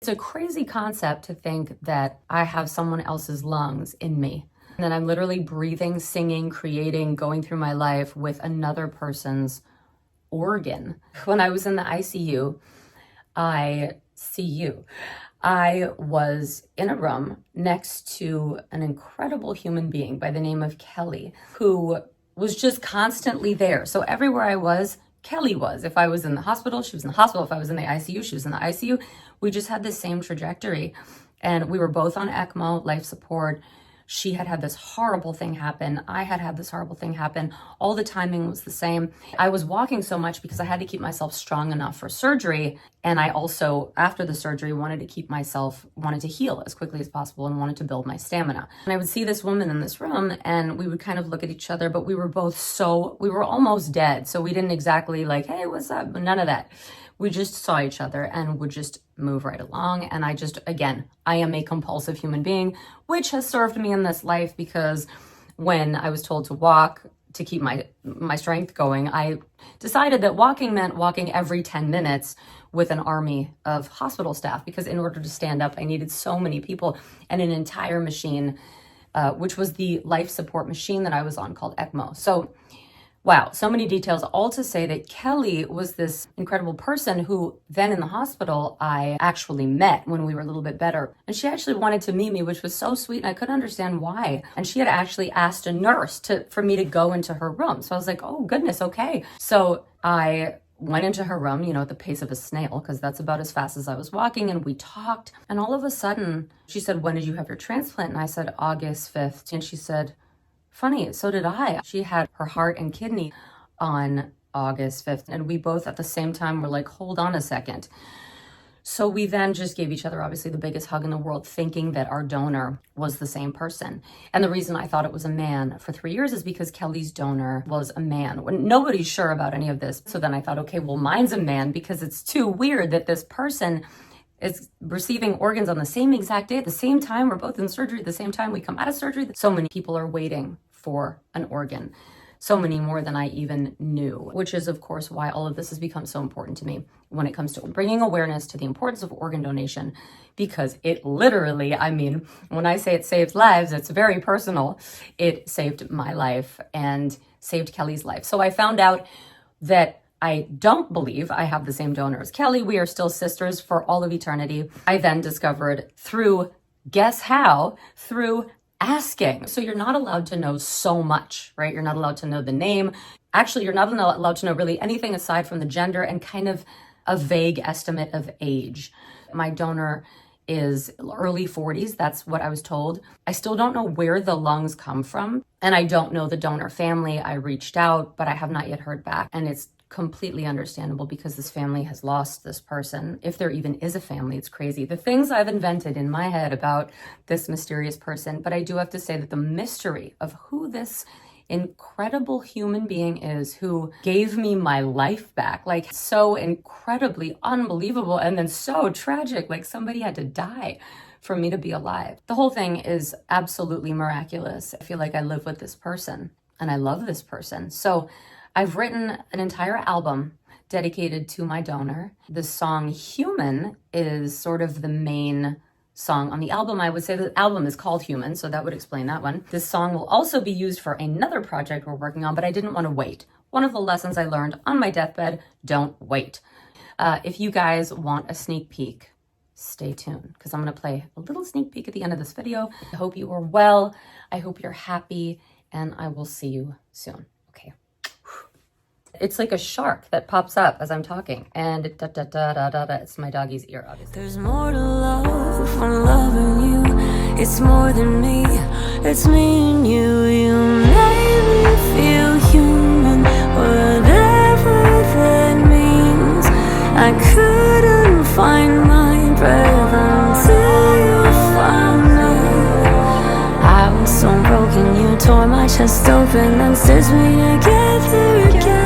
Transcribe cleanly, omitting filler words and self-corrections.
It's a crazy concept to think that I have someone else's lungs in me, and that I'm literally breathing, singing, creating, going through my life with another person's organ. When I was in the ICU, I was in a room next to an incredible human being by the name of Kelly, who was just constantly there. So everywhere I was, Kelly was. If I was in the hospital, she was in the hospital. If I was in the ICU, she was in the ICU. We just had the same trajectory. And we were both on ECMO, life support. She had had this horrible thing happen. I had had this horrible thing happen. All the timing was the same. I was walking so much because I had to keep myself strong enough for surgery. And I also, after the surgery, wanted to heal as quickly as possible and wanted to build my stamina. And I would see this woman in this room and we would kind of look at each other, but we were almost dead. So we didn't exactly like, hey, what's up? None of that. We just saw each other and would just move right along. And I am a compulsive human being, which has served me in this life, because when I was told to walk to keep my strength going, I decided that walking meant walking every 10 minutes with an army of hospital staff, because in order to stand up, I needed so many people and an entire machine, which was the life support machine that I was on, called ECMO. So wow, so many details, all to say that Kelly was this incredible person who then in the hospital I actually met when we were a little bit better. And she actually wanted to meet me, which was so sweet, and I couldn't understand why. And she had actually asked a nurse for me to go into her room. So I was like, oh goodness, okay. So I went into her room, at the pace of a snail, because that's about as fast as I was walking, and we talked. And all of a sudden, she said, when did you have your transplant? And I said, August 5th. And she said, funny, so did I. She had her heart and kidney on August 5th. And we both at the same time were like, hold on a second. So we then just gave each other obviously the biggest hug in the world, thinking that our donor was the same person. And the reason I thought it was a man for 3 years is because Kelly's donor was a man. When nobody's sure about any of this. So then I thought, okay, well, mine's a man, because it's too weird that this person is receiving organs on the same exact day, at the same time. We're both in surgery at the same time. We come out of surgery. So many people are waiting for an organ. So many more than I even knew, which is of course why all of this has become so important to me when it comes to bringing awareness to the importance of organ donation, because it literally, when I say it saved lives, it's very personal. It saved my life and saved Kelly's life. So I found out that I don't believe I have the same donor as Kelly. We are still sisters for all of eternity. I then discovered through, guess how? Through asking. So you're not allowed to know so much, right? You're not allowed to know the name. Actually, you're not allowed to know really anything aside from the gender and kind of a vague estimate of age. My donor is early 40s. That's what I was told. I still don't know where the lungs come from, and I don't know the donor family. I reached out, but I have not yet heard back. And it's completely understandable, because this family has lost this person. If there even is a family, it's crazy. The things I've invented in my head about this mysterious person, but I do have to say that the mystery of who this incredible human being is, who gave me my life back, like so incredibly unbelievable and then so tragic, like somebody had to die for me to be alive. The whole thing is absolutely miraculous. I feel like I live with this person and I love this person. So I've written an entire album dedicated to my donor. The song Human is sort of the main song on the album. I would say the album is called Human, so that would explain that one. This song will also be used for another project we're working on, but I didn't want to wait. One of the lessons I learned on my deathbed, don't wait. If you guys want a sneak peek, stay tuned, because I'm going to play a little sneak peek at the end of this video. I hope you are well. I hope you're happy, and I will see you soon. Okay. It's like a shark that pops up as I'm talking, and it's my doggy's ear, obviously. There's more to love when loving you. It's more than me, it's me and you. You made me feel human, whatever that means. I couldn't find my breath until you found me. I was so broken, you tore my chest open and stitched me together again.